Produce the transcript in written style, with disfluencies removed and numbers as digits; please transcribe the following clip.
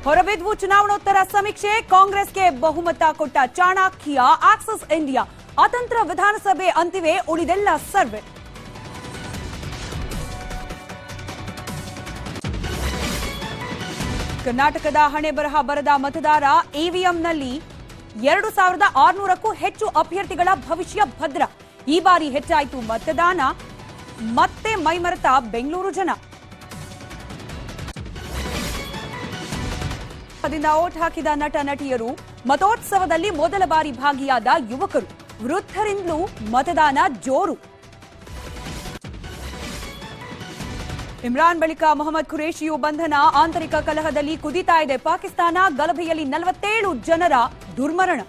ಹೊರಬಿದ್ವು ಚುನಾವಣೋತ್ತರ ಸಮೀಕ್ಷೆ. ಕಾಂಗ್ರೆಸ್ಗೆ ಬಹುಮತ ಕೊಟ್ಟ ಚಾಣಕ್ಯ ಆಕ್ಸಿಸ್ ಇಂಡಿಯಾ. ಅತಂತ್ರ ವಿಧಾನಸಭೆ ಅಂತಿವೆ, ಉಳಿದೆಲ್ಲ ಸರ್ವೆ. ಕರ್ನಾಟಕದ ಹಣೆ ಬರಹ ಬರದ ಮತದಾರ. ಇವಿಎಂನಲ್ಲಿ 2600ಕ್ಕೂ ಹೆಚ್ಚು ಅಭ್ಯರ್ಥಿಗಳ ಭವಿಷ್ಯ ಭದ್ರ. ಈ ಬಾರಿ ಹೆಚ್ಚಾಯಿತು ಮತದಾನ. ಮತ್ತೆ ಮೈಮರೆತ ಬೆಂಗಳೂರು ಜನ. ಓಟ್ ಹಾಕಿದ ನಟ ನಟಿಯರು, ಮತೋತ್ಸವದಲ್ಲಿ ಮೊದಲ ಬಾರಿ ಭಾಗಿಯಾದ ಯುವಕರು, ವೃದ್ಧರಿಂದಲೂ ಮತದಾನ ಜೋರು. ಇಮ್ರಾನ್ ಬಳಿಕ ಮೊಹಮ್ಮದ್ ಖುರೇಶಿಯು ಬಂಧನ. ಆಂತರಿಕ ಕಲಹದಲ್ಲಿ ಕುದಿತಾ ಇದೆ ಪಾಕಿಸ್ತಾನ. ಗಲಭೆಯಲ್ಲಿ 47 ಜನರ ದುರ್ಮರಣ.